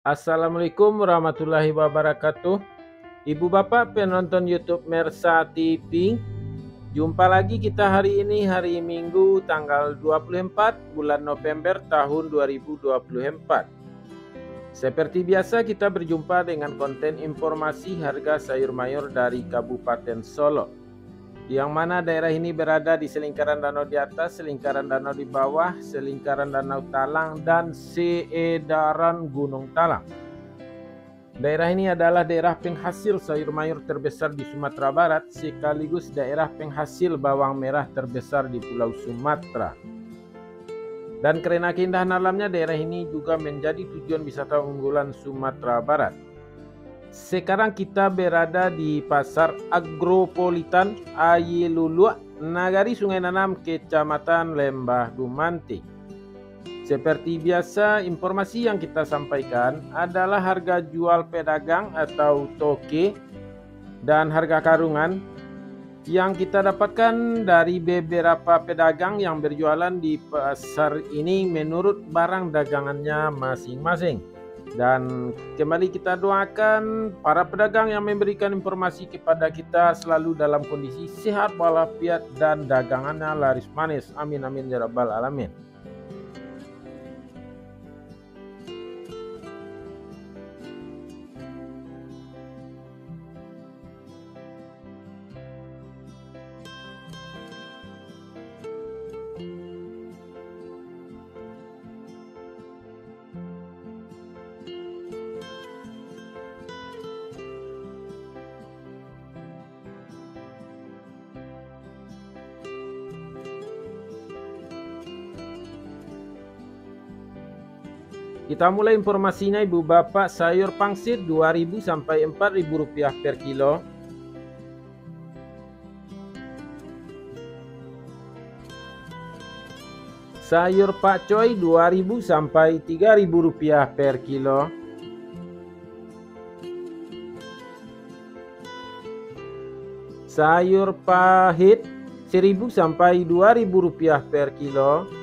Assalamualaikum warahmatullahi wabarakatuh. Ibu bapak penonton YouTube Mersa TV. Jumpa lagi kita hari ini, hari Minggu tanggal 24 bulan November tahun 2024. Seperti biasa kita berjumpa dengan konten informasi harga sayur mayur dari Kabupaten Solo, yang mana daerah ini berada di selingkaran danau di atas, selingkaran danau di bawah, selingkaran danau Talang, dan seedaran Gunung Talang. Daerah ini adalah daerah penghasil sayur mayur terbesar di Sumatera Barat, sekaligus daerah penghasil bawang merah terbesar di Pulau Sumatera. Dan karena keindahan alamnya, daerah ini juga menjadi tujuan wisata unggulan Sumatera Barat. Sekarang kita berada di Pasar Agropolitan Ayilulua, Nagari Sungai Nanam, Kecamatan Lembah Dumanti. Seperti biasa, informasi yang kita sampaikan adalah harga jual pedagang atau toke dan harga karungan yang kita dapatkan dari beberapa pedagang yang berjualan di pasar ini menurut barang dagangannya masing-masing. Dan kembali kita doakan para pedagang yang memberikan informasi kepada kita selalu dalam kondisi sehat walafiat dan dagangannya laris manis. Amin amin ya rabbal alamin. Kita mulai informasinya ibu bapak. Sayur pangsit 2.000 sampai 4.000 rupiah per kilo. Sayur pakcoy 2.000 sampai 3.000 rupiah per kilo. Sayur pahit 1.000 sampai 2.000 rupiah per kilo.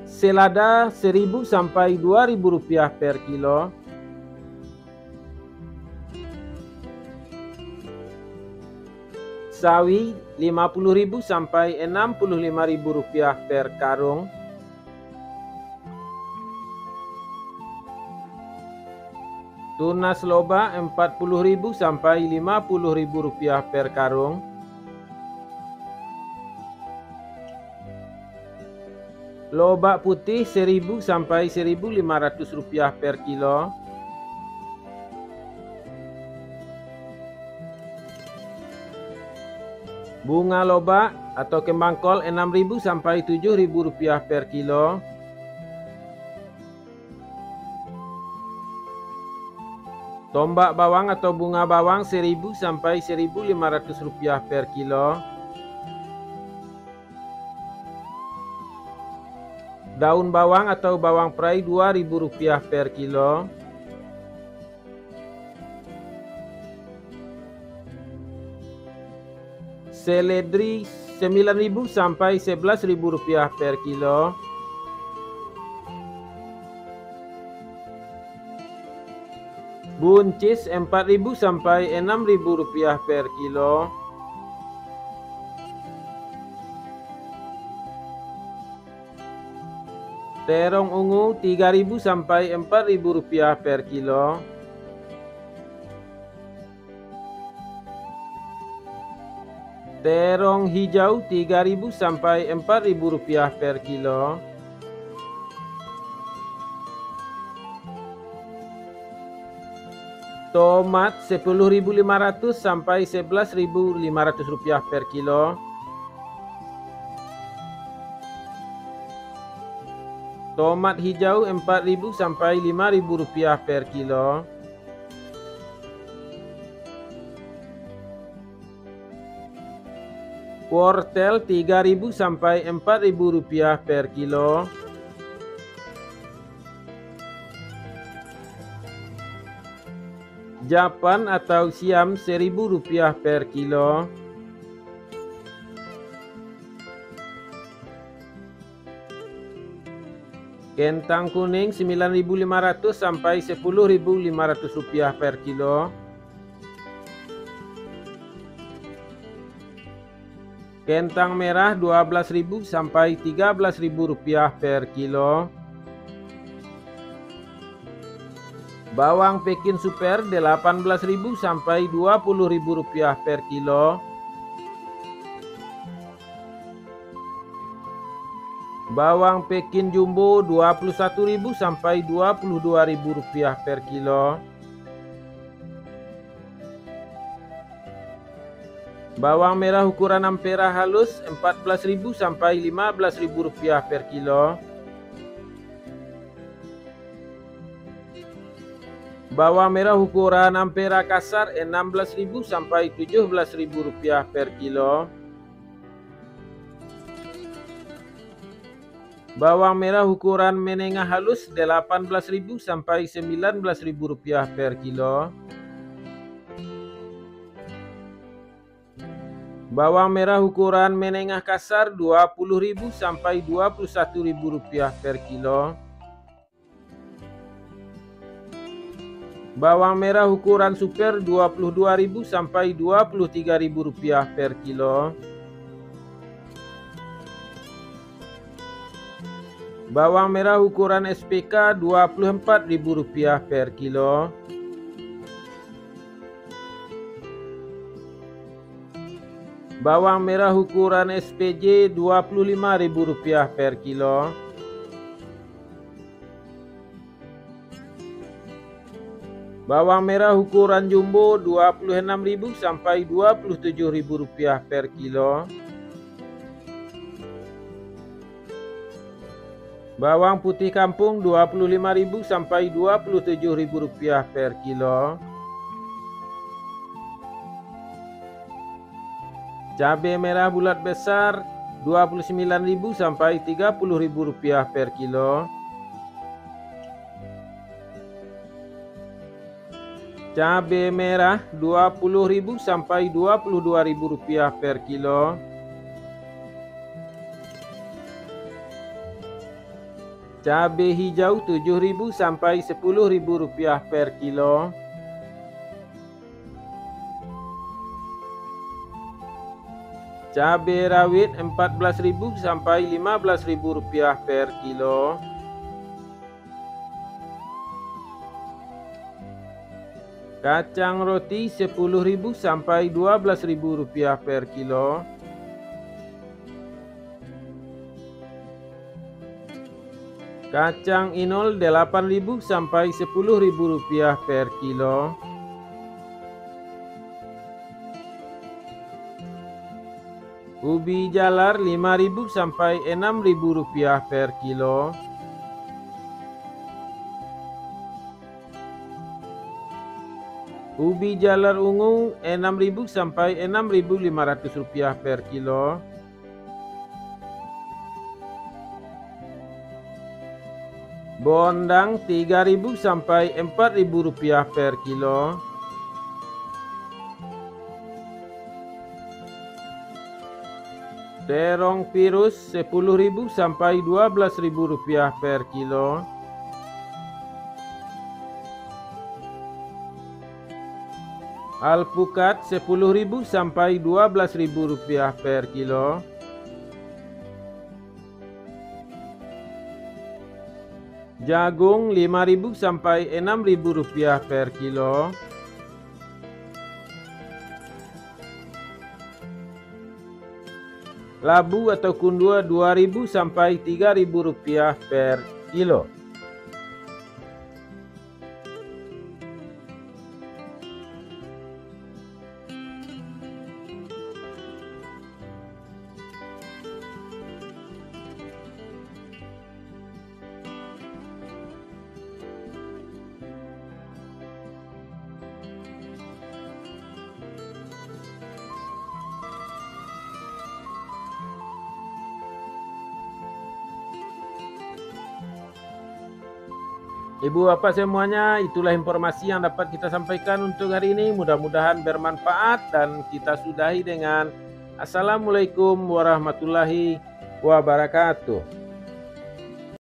Selada 1.000 sampai 2.000 rupiah per kilo. Sawi 50.000 sampai 65.000 rupiah per karung. Tunas loba 40.000 sampai 50.000 rupiah per karung. Lobak putih 1.000 sampai 1.500 rupiah per kilo. Bunga lobak atau kembang kol 6.000 sampai 7.000 rupiah per kilo. Tombak bawang atau bunga bawang 1.000 sampai 1.500 rupiah per kilo. Daun bawang atau bawang perai 2.000 rupiah per kilo. Seledri 9.000 sampai 11.000 rupiah per kilo. Buncis 4.000 sampai 6.000 rupiah per kilo. Terong ungu 3.000 sampai 4.000 rupiah per kilo. Terong hijau 3.000 sampai 4.000 rupiah per kilo. Tomat 10.500 sampai 11.500 rupiah per kilo. Tomat hijau 4.000 sampai 5.000 rupiah per kilo. Wortel 3.000 sampai 4.000 rupiah per kilo. Japan atau siam 1.000 rupiah per kilo. Kentang kuning 9.500 sampai 10.500 rupiah per kilo. Kentang merah 12.000 sampai 13.000 rupiah per kilo. Bawang Pekin Super 18.000 sampai 20.000 rupiah per kilo. Bawang Pekin Jumbo 21.000 sampai 22.000 rupiah per kilo. Bawang merah ukuran ampera halus 14.000 sampai 15.000 rupiah per kilo. Bawang merah ukuran ampera kasar 16.000 sampai 17.000 rupiah per kilo. Bawang merah ukuran menengah halus 18.000 sampai 19.000 rupiah per kilo. Bawang merah ukuran menengah kasar 20.000 sampai 21.000 rupiah per kilo. Bawang merah ukuran super 22.000 sampai 23.000 rupiah per kilo. Bawang merah ukuran SPK 24.000 rupiah per kilo. Bawang merah ukuran SPJ 25.000 rupiah per kilo. Bawang merah ukuran jumbo 26.000 sampai 27.000 rupiah per kilo. Bawang putih kampung 25.000 sampai 27.000 rupiah per kilo. Cabai merah bulat besar 29.000 sampai 30.000 rupiah per kilo. Cabai merah 20.000 sampai 22.000 rupiah per kilo. Cabai hijau 7.000 sampai 10.000 rupiah per kilo. Cabai rawit 14.000 sampai 15.000 rupiah per kilo. Kacang roti 10.000 sampai 12.000 rupiah per kilo. Kacang inol 8.000 sampai 10.000 rupiah per kilo. Ubi jalar 5.000 sampai 6.000 rupiah per kilo. Ubi jalar ungu 6.000 sampai 6.500 rupiah per kilo. Bondang 3.000 sampai 4.000 rupiah per kilo. Terong virus 10.000 sampai 12.000 rupiah per kilo. Alpukat 10.000 sampai 12.000 rupiah per kilo. Jagung 5.000 sampai 6.000 rupiah per kilo. Labu atau kundua 2.000 sampai 3.000 rupiah per kilo. Ibu bapak semuanya, itulah informasi yang dapat kita sampaikan untuk hari ini. Mudah-mudahan bermanfaat dan kita sudahi dengan Assalamualaikum warahmatullahi wabarakatuh.